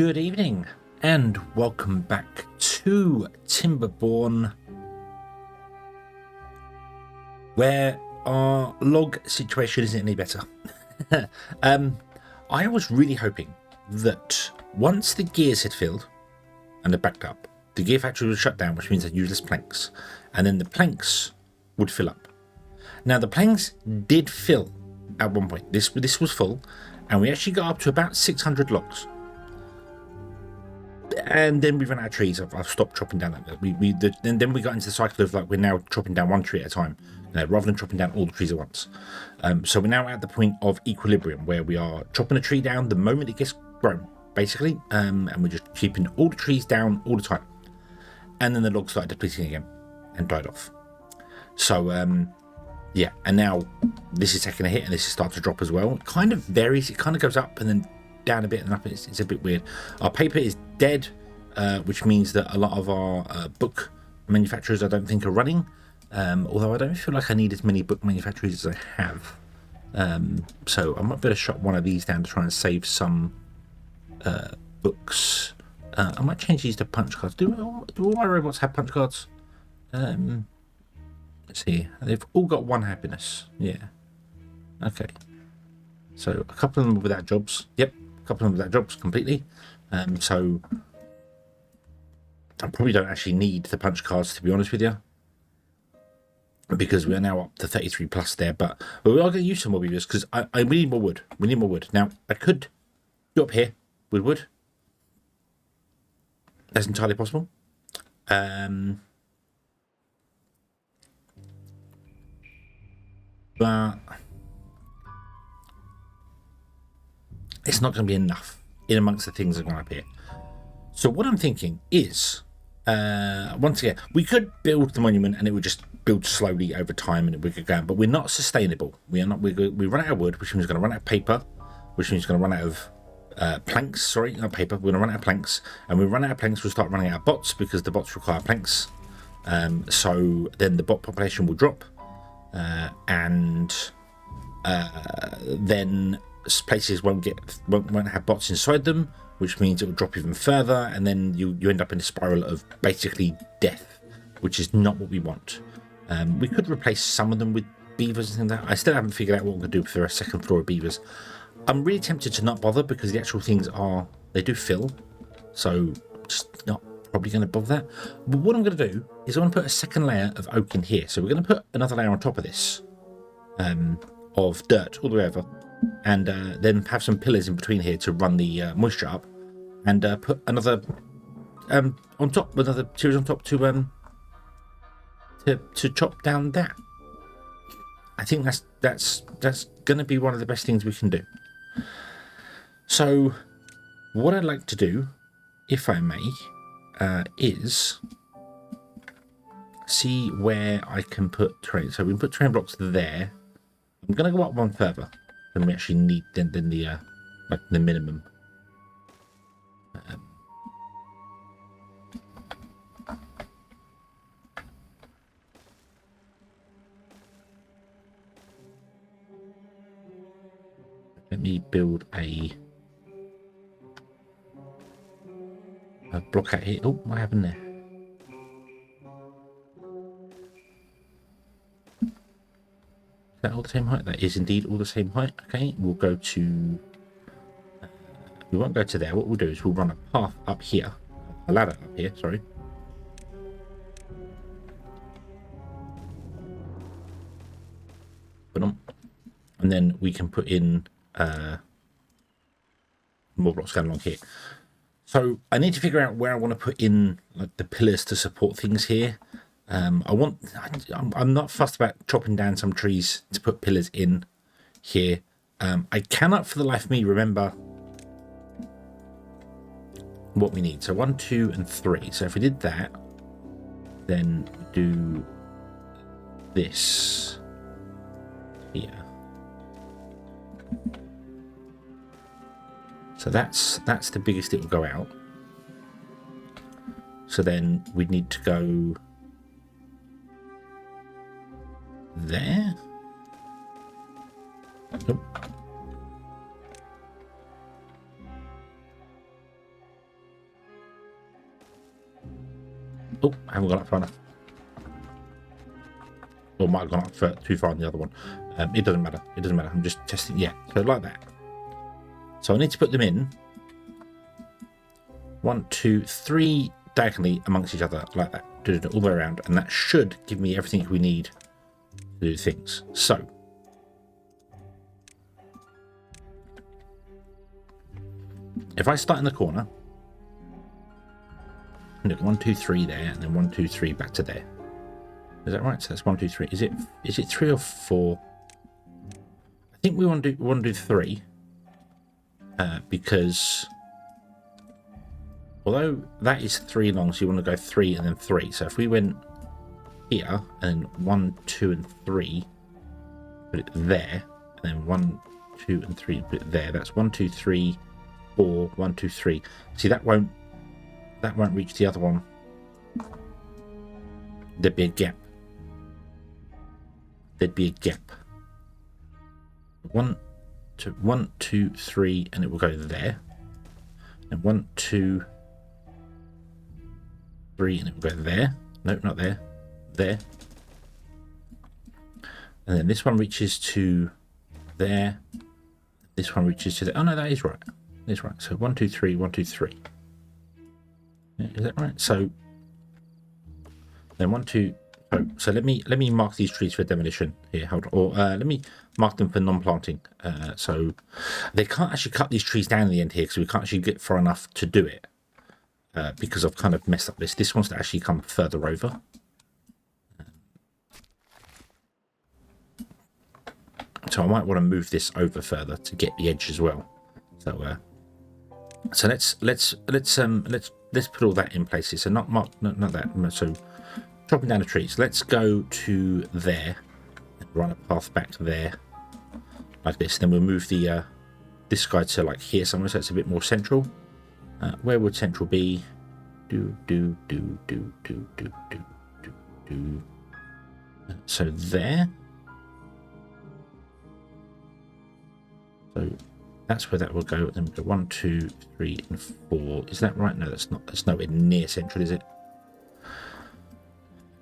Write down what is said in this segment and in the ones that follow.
Good evening and welcome back to Timberborn, where our log situation isn't any better. I was really hoping that once the gears had filled and they're backed up, the gear factory would shut down, which means I'd use less planks, and then the planks would fill up. Now the planks did fill at one point. This was full, and we actually got up to about 600 logs. And then we ran out of trees. I've stopped chopping down that. Then we got into the cycle of like we're now chopping down one tree at a time, rather than chopping down all the trees at once. So we're now at the point of equilibrium where we are chopping a tree down the moment it gets grown, basically, and we're just keeping all the trees down all the time. And then the logs started depleting again and died off. So yeah, and now this is taking a hit and this is starting to drop as well. It kind of varies. It kind of goes up and then down a bit and up. It's a bit weird. Our paper is dead, which means that a lot of our book manufacturers I don't think are running, although I don't feel like I need as many book manufacturers as I have, so I might better shut one of these down to try and save some books. I might change these to punch cards. Do all my robots have punch cards? Let's see, they've all got one happiness. Yeah, okay, so a couple of them are without jobs. Yep, a couple of them without jobs completely. So I probably don't actually need the punch cards, to be honest with you, because we are now up to 33 plus there. But we are going to use some more beavers because we need more wood. We need more wood. Now I could go up here with wood. That's entirely possible. But it's not going to be enough in amongst the things that are going up here. So what I'm thinking is, once again, we could build the monument and it would just build slowly over time and we could go, but we're not sustainable. We are not. We run out of wood, which means we're going to run out of paper, which means we're going to run out of planks. Sorry, not paper. We're going to run out of planks, and we run out of planks. We'll start running out of bots because the bots require planks. So then the bot population will drop, and then places won't have bots inside them, which means it will drop even further, and then you end up in a spiral of basically death, which is not what we want. We could replace some of them with beavers and things like that. I still haven't figured out what I'm going to do for a second floor of beavers. I'm really tempted to not bother because the actual things they do fill, so just not probably going to bother that. But what I'm going to do is I'm going to put a second layer of oak in here. So we're going to put another layer on top of this of dirt all the way over, and then have some pillars in between here to run the moisture up, and put another on top, another series on top to chop down that. I think that's going to be one of the best things we can do. So what I'd like to do, if I may, is see where I can put terrain. So we can put terrain blocks there. I'm going to go up one further than we actually need than the like the minimum. Let me build a block out here. Oh, what happened there? Is that all the same height? That is indeed all the same height. Okay, we'll go to... we won't go to there. What we'll do is we'll run a path up here. A ladder up here, sorry. And then we can put in more blocks going along here. So I need to figure out where I want to put in like the pillars to support things here. I'm not fussed about chopping down some trees to put pillars in here. I cannot for the life of me remember what we need. So 1, 2, and 3. So if we did that, then do this here. So that's the biggest it will go out. So then we need to go there. Nope. Oh, I haven't gone up far enough. Or might have gone up too far on the other one. It doesn't matter. It doesn't matter. I'm just testing. Yeah, so like that. So I need to put them in 1, 2, 3 diagonally amongst each other like that. Do it all the way around, and that should give me everything we need to do things. So if I start in the corner, look, 1, 2, 3 there, and then 1, 2, 3 back to there. Is that right? So that's 1, 2, 3. Is it 3 or 4? I think we want to do 3, because although that is 3 long, so you want to go 3 and then 3. So if we went here and 1, 2, and 3, put it there, and then 1, 2, and 3, put it there. That's 1, 2, 3, 4. 1, 2, 3. See, that won't reach the other one. There'd be a gap. There'd be a gap. 1, 2, 3, and it will go there. And 1, 2, 3, and it will go there. Nope, not there. There. And then this one reaches to there. This one reaches to there. Oh no, that is right. That's right. So 1, 2, 3, 1, 2, 3. Yeah, is that right? So then 1, 2. So let me mark these trees for demolition here. Hold on. Or let me mark them for non-planting. So they can't actually cut these trees down in the end here because we can't actually get far enough to do it. Because I've kind of messed up this. This wants to actually come further over. So I might want to move this over further to get the edge as well. So let's put all that in place here. So not that. So chopping down the trees. Let's go to there and run a path back there like this. Then we'll move the this guy to like here somewhere, so it's a bit more central. Where would central be? So there. So that's where that will go. Then we go 1, 2, 3, and 4. Is that right? No, that's not. That's nowhere near central, is it?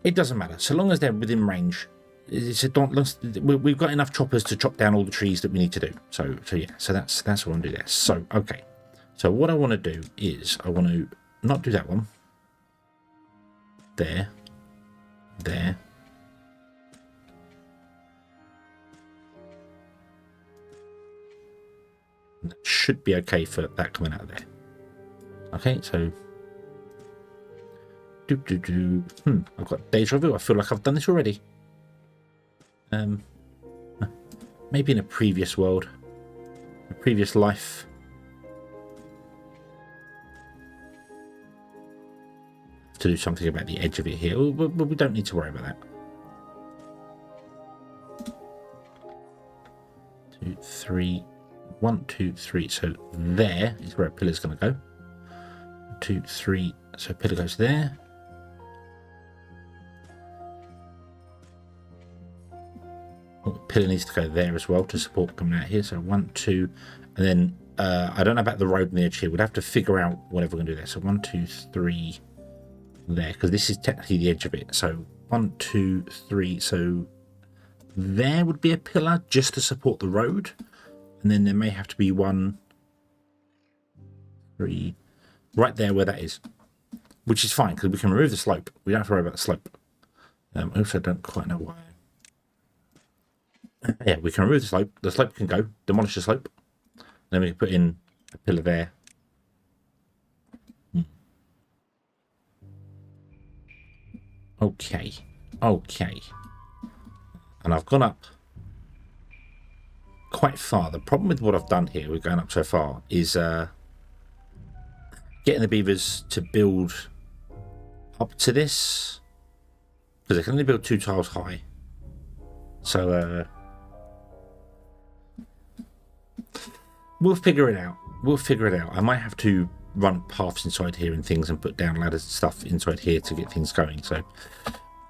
It doesn't matter, so long as they're within range. We've got enough choppers to chop down all the trees that we need to do. So yeah, so that's what I want to do there. So okay, so what I want to do is I want to not do that one. There. That should be okay for that coming out of there. Okay, so. I've got deja vu. I feel like I've done this already. Maybe in a previous world, a previous life. To do something about the edge of it here. We don't need to worry about that. 2, 3, 1, 2, 3. So there is where a pillar's going to go. 2, 3. So a pillar goes there. Oh, pillar needs to go there as well to support coming out here. So 1, 2, and then I don't know about the road on the edge here. We'd have to figure out whatever we're going to do there. So 1, 2, 3 there, because this is technically the edge of it. So 1, 2, 3. So there would be a pillar just to support the road, and then there may have to be 1, 3 right there where that is, which is fine because we can remove the slope. We don't have to worry about the slope. I also don't quite know why. Yeah, we can remove the slope. The slope can go. Demolish the slope. Then we can put in a pillar there. Okay. Okay. And I've gone up quite far. The problem with what I've done here, we're going up so far, is getting the beavers to build up to this. Because they can only build 2 tiles high. So, we'll figure it out. We'll figure it out. I might have to run paths inside here and things and put down ladders and stuff inside here to get things going. So,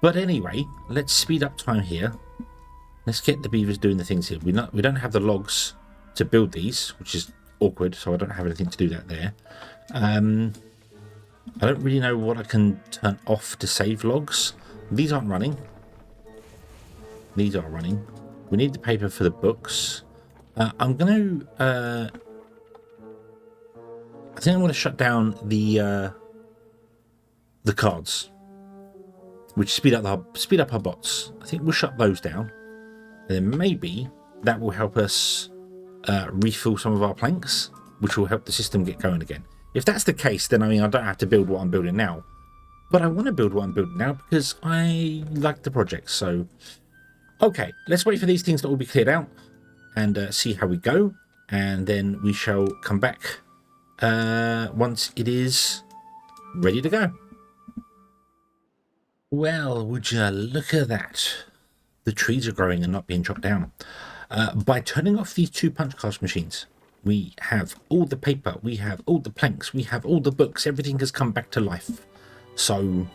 but anyway, let's speed up time here. Let's get the beavers doing the things here. We don't have the logs to build these, which is awkward. So I don't have anything to do that there. I don't really know what I can turn off to save logs. These aren't running. These are running. We need the paper for the books. I'm going to... I think I'm going to shut down the cards, which speed up our bots. I think we'll shut those down. And then maybe that will help us refill some of our planks, which will help the system get going again. If that's the case, then I mean, I don't have to build what I'm building now. But I want to build what I'm building now because I like the project. So, okay, let's wait for these things to all be cleared out and see how we go. And then we shall come back once it is ready to go. Well, would you look at that? The trees are growing and not being chopped down. By turning off these 2 punch cast machines, we have all the paper, we have all the planks, we have all the books, everything has come back to life. So,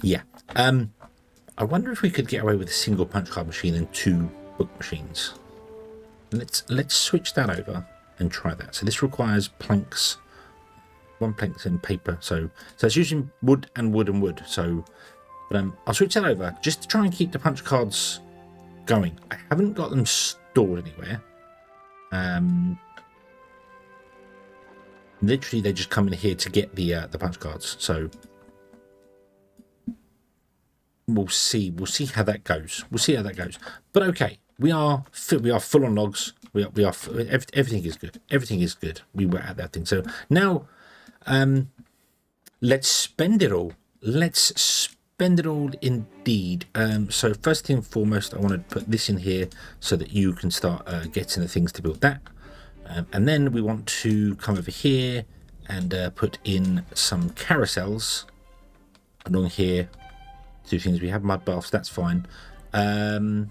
yeah. I wonder if we could get away with a single punch card machine and 2 book machines. Let's switch that over and try that. So this requires planks, 1 planks and paper. So it's using wood and wood and wood. So, but I'll switch that over just to try and keep the punch cards going. I haven't got them stored anywhere. Literally, they just come in here to get the punch cards. So we'll see how that goes. But okay, we are full on logs. Everything is good. Everything is good. We were at that thing. So now, let's spend it all. Let's spend it all indeed. So first thing foremost, I want to put this in here so that you can start getting the things to build that. And then we want to come over here and put in some carousels along here. 2 things. We have mud baths. That's fine. Doesn't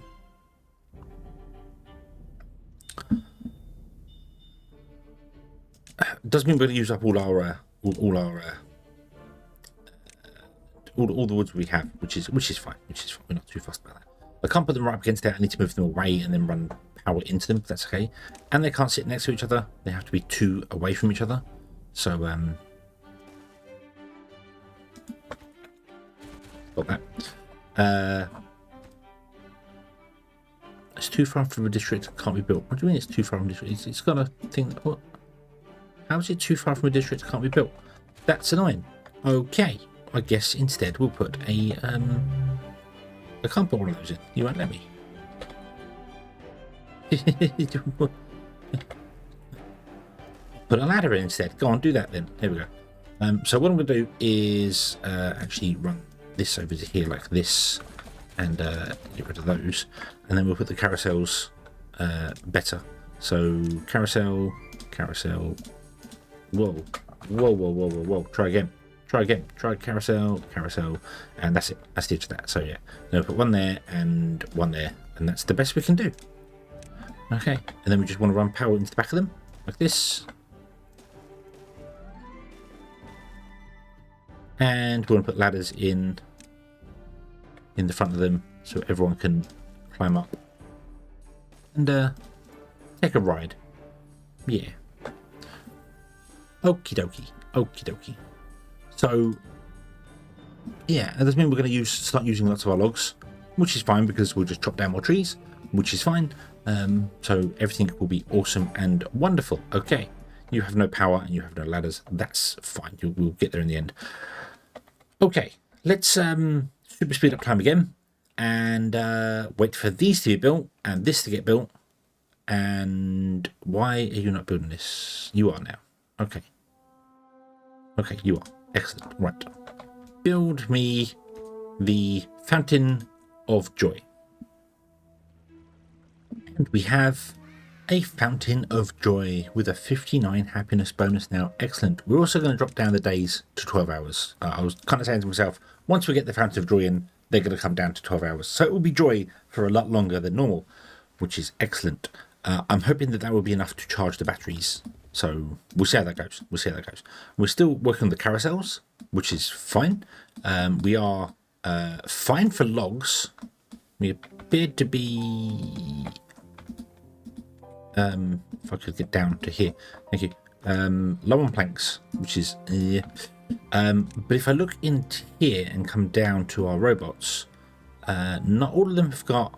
mean we're going to use up all the woods we have, which is fine. We're not too fussed about that. I can't put them right up against it. I need to move them away and then run power into them. That's okay. And they can't sit next to each other. They have to be 2 away from each other. So got that. It's too far from a district. Can't be built. What do you mean it's too far from a district? It's got a thing. What? How is it too far from a district? Can't be built. That's annoying. Okay. I guess instead we'll put a I can't put one of those in. You won't let me. Put a ladder in instead. Go on, do that then. There we go. So what I'm going to do is actually run this over to here like this and get rid of those. And then we'll put the carousels better. So carousel. Whoa. Try again. Try carousel, and that's it. That's the edge of that. So yeah, now put 1 there and 1 there, and that's the best we can do. Okay, and then we just want to run power into the back of them like this, and we want to put ladders in the front of them so everyone can climb up and take a ride. Yeah. Okie dokie. So, yeah, that doesn't mean we're going to start using lots of our logs, which is fine because we'll just chop down more trees, which is fine. So everything will be awesome and wonderful. Okay, you have no power and you have no ladders. That's fine. We'll get there in the end. Okay, let's super speed up time again and wait for these to be built and this to get built. And why are you not building this? You are now. Okay, you are. Excellent. Right. Build me the Fountain of Joy. And we have a Fountain of Joy with a 59 happiness bonus now. Excellent. We're also going to drop down the days to 12 hours. I was kind of saying to myself, once we get the Fountain of Joy in, they're going to come down to 12 hours. So it will be joy for a lot longer than normal, which is excellent. I'm hoping that will be enough to charge the batteries. So we'll see how that goes. We're still working on the carousels, which is fine. We are fine for logs. We appear to be... if I could get down to here. Thank you. low on planks, which is but if I look in here and come down to our robots, not all of them have got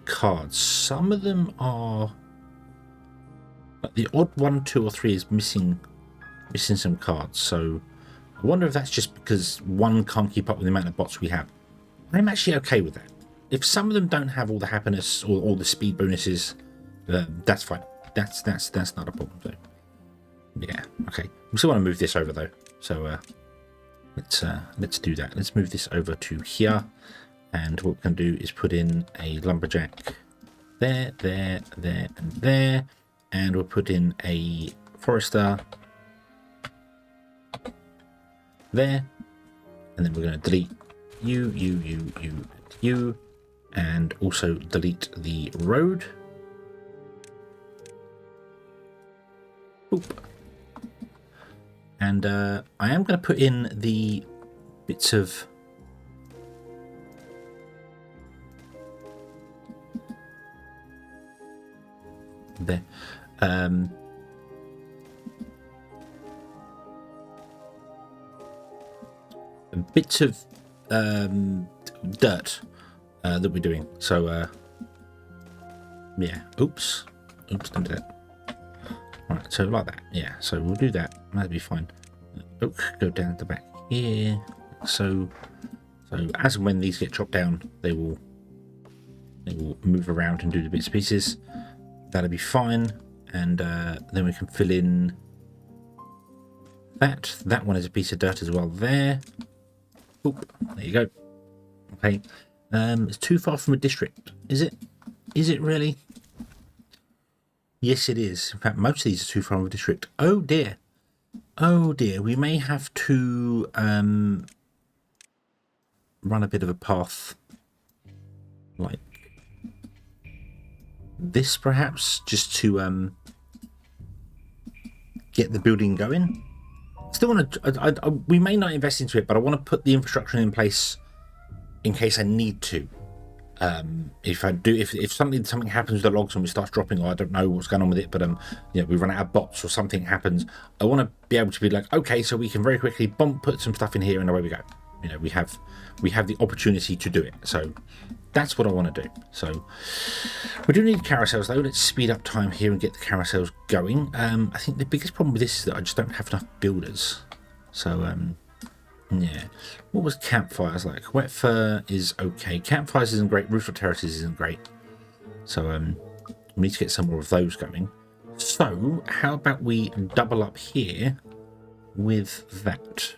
cards. Some of them are, like the odd 1, 2, or 3 is missing some cards. So I wonder if that's just because one can't keep up with the amount of bots we have. I'm actually okay with that. If some of them don't have all the happiness or all the speed bonuses, that's fine. That's not a problem. So yeah, okay. We still want to move this over though. So let's do that. Let's move this over to here, and what we can do is put in a lumberjack there, there, there, and there, and we'll put in a forester there, and then we're going to delete you, and also delete the road. Boop. And I am going to put in the bits of there. Bits of dirt that we're doing. So yeah. Oops, don't do that. Right, so like that. Yeah, so we'll do that. That'll be fine. Go down at the back here. So as and when these get chopped down, they will move around and do the bits and pieces. That'll be fine. And then we can fill in that. That one is a piece of dirt as well there. Oop, there you go. Okay. It's too far from a district. Is it? Is it really? Yes, it is. In fact, most of these are too far from a district. Oh dear. Oh dear. We may have to run a bit of a path like this, perhaps, just to get the building going. Still want to. We may not invest into it, but I want to put the infrastructure in place in case I need to. If I do, if something happens with the logs and we start dropping, or I don't know what's going on with it, but we run out of bots or something happens, I want to be able to be like, okay, so we can very quickly put some stuff in here, and away we go. We have the opportunity to do it. So that's what I want to do. So we do need carousels though. Let's speed up time here and get the carousels going. I think the biggest problem with this is that I just don't have enough builders. So yeah. What was campfires like? Wet fur is okay. Campfires isn't great. Rooftop terraces isn't great. So we need to get some more of those going. So how about we double up here with that?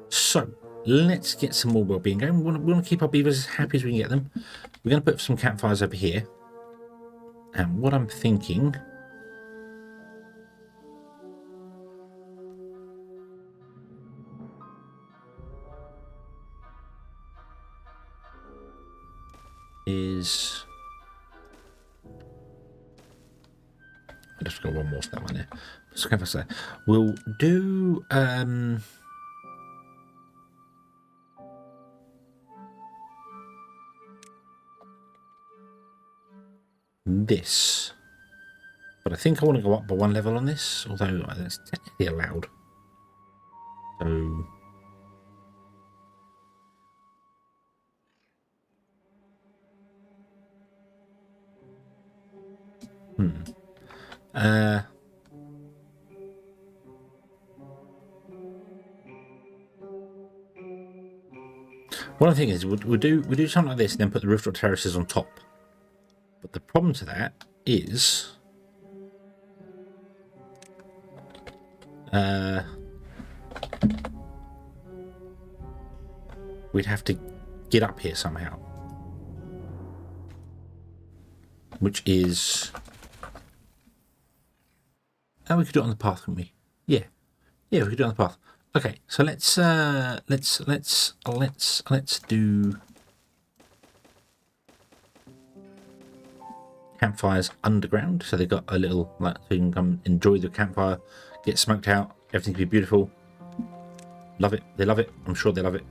So let's get some more well-being going. We want to keep our beavers as happy as we can get them. We're going to put some campfires over here. And what I'm thinking is, I just got one more for that one there. So we'll do this, but I think I want to go up by one level on this, although that's technically allowed. So what I'm thinking is we'll do something like this and then put the rooftop terraces on top. But the problem to that is we'd have to get up here somehow, which is, oh, we could do it on the path, couldn't we? Yeah, we could do it on the path. Okay, so let's do campfires underground. So they've got a little, like, so you can come enjoy the campfire, get smoked out, everything can be beautiful. Love it. They love it. I'm sure they love it.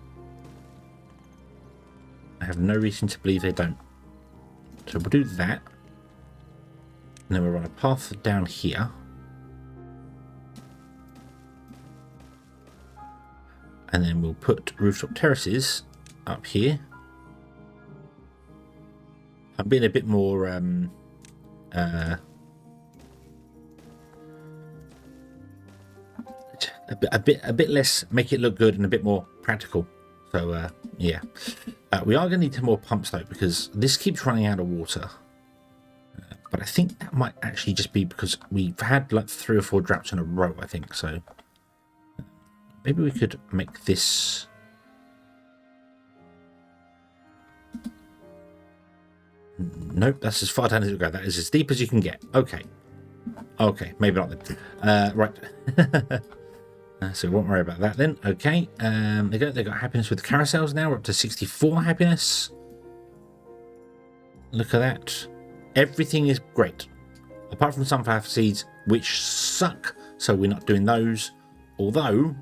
I have no reason to believe they don't. So we'll do that. And then we'll run a path down here. And then we'll put rooftop terraces up here. I'm being a bit more a bit less, make it look good and a bit more practical. So yeah, we are going to need some more pumps though, because this keeps running out of water. But I think that might actually just be because we've had like 3 or 4 droughts in a row, I think. So maybe we could make this. Nope, that's as far down as it will go. That is as deep as you can get. Okay. Okay, maybe not then. Right. So we won't worry about that then. Okay. They got happiness with the carousels now. We're up to 64 happiness. Look at that. Everything is great. Apart from sunflower seeds, which suck. So we're not doing those. Although,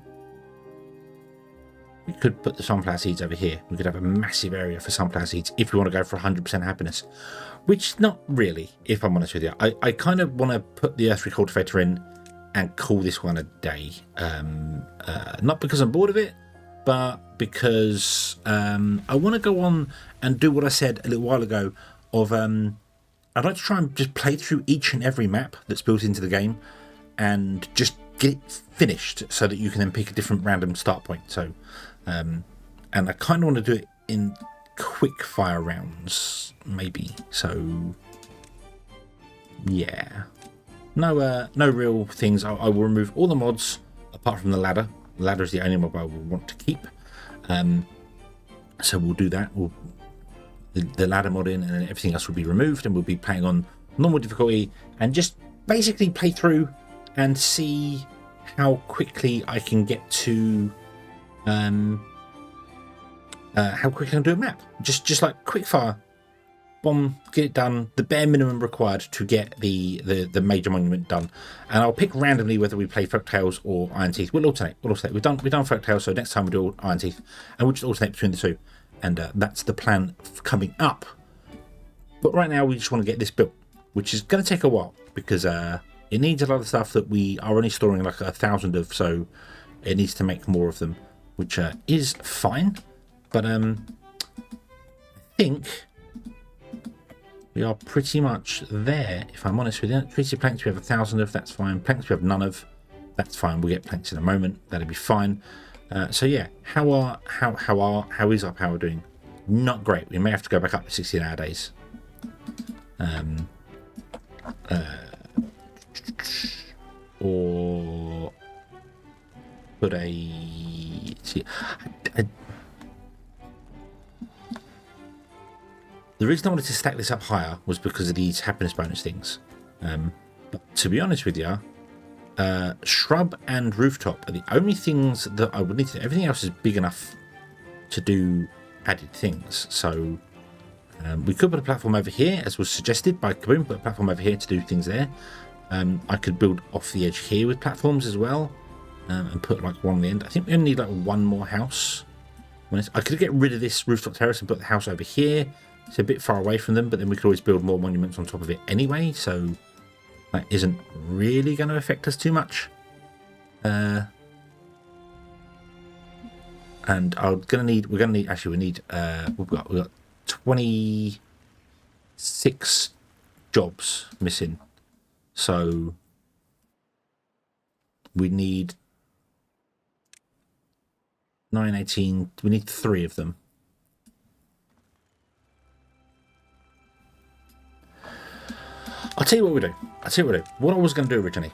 we could put the sunflower seeds over here. We could have a massive area for sunflower seeds if we want to go for 100% happiness. Which, not really, if I'm honest with you. I kind of want to put the Earth Recultivator in and call this one a day. Not because I'm bored of it, but because I want to go on and do what I said a little while ago of I'd like to try and just play through each and every map that's built into the game and just get it finished so that you can then pick a different random start point. So, and I kind of want to do it in quick fire rounds, maybe. So, yeah. No real things. I will remove all the mods apart from the ladder. The ladder is the only mob I will want to keep. So we'll do that. We'll the ladder mod in, and then everything else will be removed, and we'll be playing on normal difficulty and just basically play through and see how quickly I can get to how quickly I can do a map. Just like quick fire, bomb, get it done. The bare minimum required to get the major monument done. And I'll pick randomly whether we play Folktales or Iron Teeth. We'll alternate. We've done Folktales, so next time we'll do Iron Teeth, and we'll just alternate between the two. And that's the plan coming up. But right now we just want to get this built, which is going to take a while because it needs a lot of stuff that we are only storing like 1,000 of, so it needs to make more of them, which is fine. But I think we are pretty much there, if I'm honest with you. Treated planks we have 1,000 of, that's fine. Planks we have none of, that's fine. We'll get planks in a moment, that'll be fine. So yeah, how is our power doing? Not great. We may have to go back up to 16-hour days. Or put a. See, the reason I wanted to stack this up higher was because of these happiness bonus things. But to be honest with you, shrub and rooftop are the only things that I would need to. Everything else is big enough to do added things. So we could put a platform over here, as was suggested by Kaboom. Put a platform over here to do things there. I could build off the edge here with platforms as well, and put like one on the end. I think we only need like one more house. I could get rid of this rooftop terrace and put the house over here. It's a bit far away from them, but then we could always build more monuments on top of it anyway. So that isn't really going to affect us too much. And we're going to need, we've got 26 jobs missing. So we need 9, 18, we need 3 of them. I'll tell you what we do. What I was going to do originally.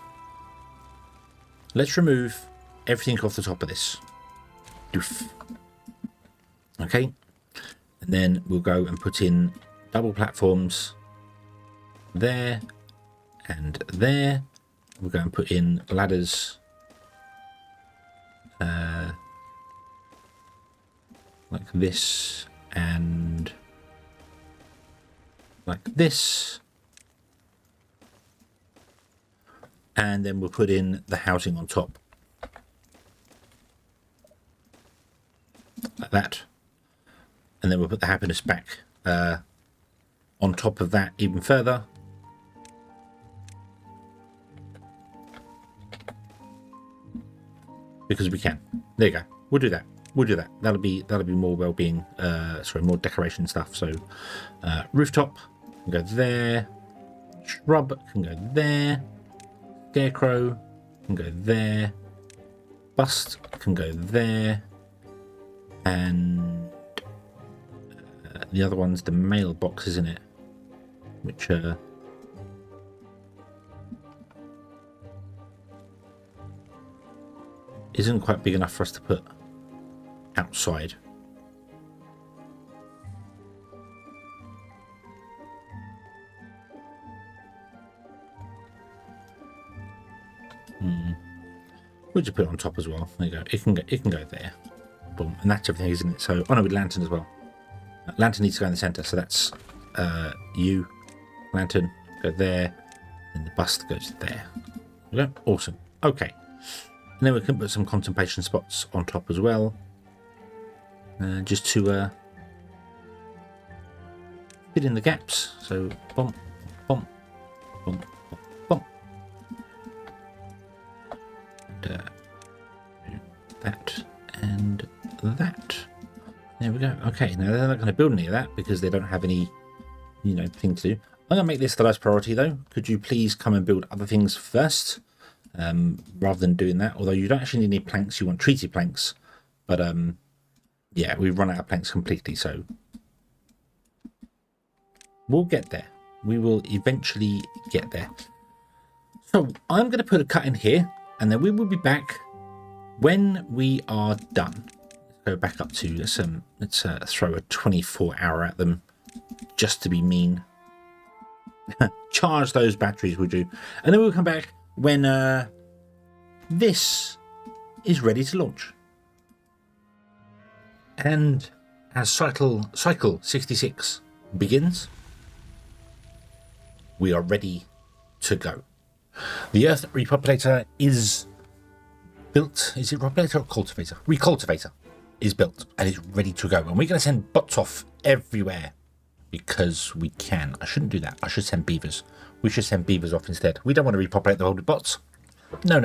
Let's remove everything off the top of this. Doof. Okay. And then we'll go and put in double platforms there and there. We'll go and put in ladders like this and like this. And then we'll put in the housing on top. Like that. And then we'll put the happiness back on top of that even further. because we can. There you go. We'll do that. We'll do that. That'll be more well-being. Sorry, more decoration stuff. So rooftop can go there. Shrub can go there. Scarecrow can go there. Bust can go there. And the other one's the mailbox, isn't it? Which isn't quite big enough for us to put outside. We'll just put it on top as well. There you go. It can go there. Boom. And that's everything, isn't it? So, oh no, with lantern as well. Lantern needs to go in the center, so that's you. Lantern, go there. And the bust goes there. Okay, awesome. Okay. And then we can put some contemplation spots on top as well. Just to fit in the gaps. So, bump, bump, bump, bump. And, that and that. There we go. Okay, now they're not going to build any of that because they don't have any, thing to do. I'm going to make this the last priority though. Could you please come and build other things first, rather than doing that? Although you don't actually need any planks, you want treaty planks. But yeah, we've run out of planks completely, so we'll get there. We will eventually get there. So I'm going to put a cut in here, and then we will be back when we are done. Let's go back up to let's throw a 24-hour at them, just to be mean. Charge those batteries, would you? And then we'll come back when this is ready to launch. And as cycle 66 begins, we are ready to go. The Earth Repopulator is built. Is it Repopulator or Cultivator? Recultivator is built and is ready to go. And we're going to send bots off everywhere because we can. I shouldn't do that. I should send beavers. We should send beavers off instead. We don't want to repopulate the world with bots. No.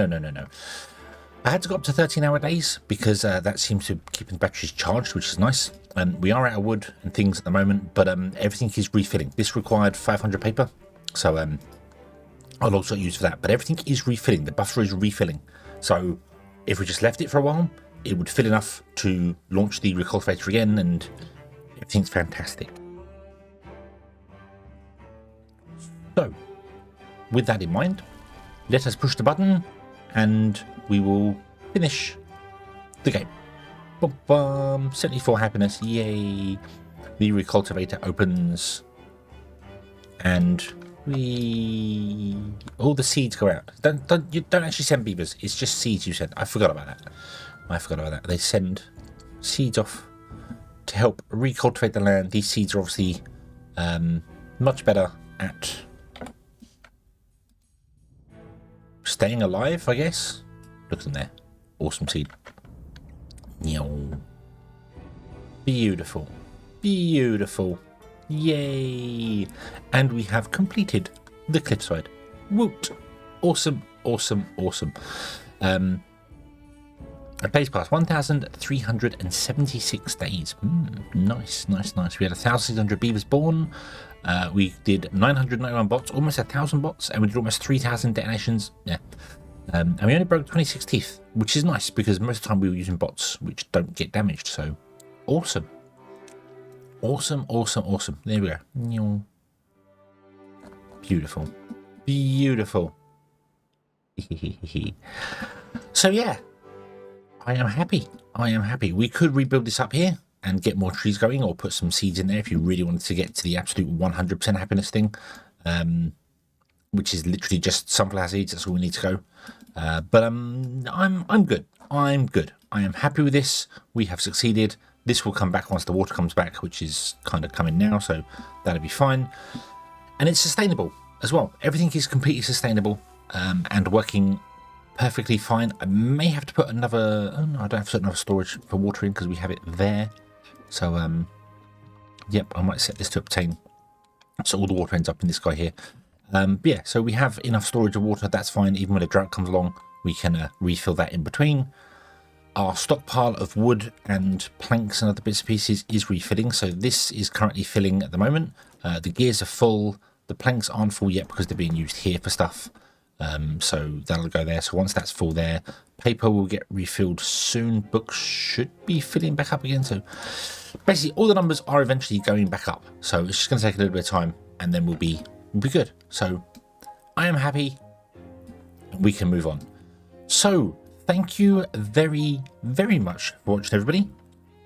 I had to go up to 13-hour days because that seems to keep the batteries charged, which is nice. We are out of wood and things at the moment, but everything is refilling. This required 500 paper, so I'll also use for that. But everything is refilling. The buffer is refilling. So if we just left it for a while, it would fill enough to launch the Recultivator again, and everything's fantastic. So, with that in mind, let us push the button and we will finish the game. Bum, bum, 74 happiness, yay! The Recultivator opens and all the seeds go out. You don't actually send beavers, it's just seeds you send. I forgot about that. They send seeds off to help recultivate the land. These seeds are obviously much better at staying alive, I guess. Look at them there. Awesome seed. Beautiful. Yay! And we have completed the cliffside. Woot! Awesome. A pace past 1,376 days. Nice. We had 1,600 beavers born. We did 991 bots, almost 1,000 bots, and we did almost 3,000 detonations. Yeah. And we only broke 26 teeth, which is nice because most of the time we were using bots which don't get damaged. So awesome. There we go. Beautiful. So yeah, I am happy. We could rebuild this up here and get more trees going, or put some seeds in there if you really wanted to get to the absolute 100% happiness thing, which is literally just sunflower seeds. That's all we need to go. But I'm good. I am happy with this. We have succeeded. This will come back once the water comes back, which is kind of coming now, so that'll be fine. And it's sustainable as well. Everything is completely sustainable and working perfectly fine. I may have to put another... Oh no, I don't have to put another storage for watering because we have it there. So, yep, I might set this to obtain. So all the water ends up in this guy here. But yeah, so we have enough storage of water. That's fine. Even when a drought comes along, we can refill that in between. Our stockpile of wood and planks and other bits and pieces is refilling. So this is currently filling at the moment. The gears are full. The planks aren't full yet because they're being used here for stuff. So that'll go there. So once that's full there, paper will get refilled soon. Books should be filling back up again. So basically all the numbers are eventually going back up. So it's just going to take a little bit of time and then we'll be good. So I am happy. We can move on. So thank you very, very much for watching, everybody.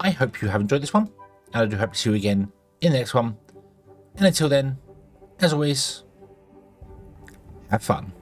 I hope you have enjoyed this one, and I do hope to see you again in the next one. And until then, as always, have fun.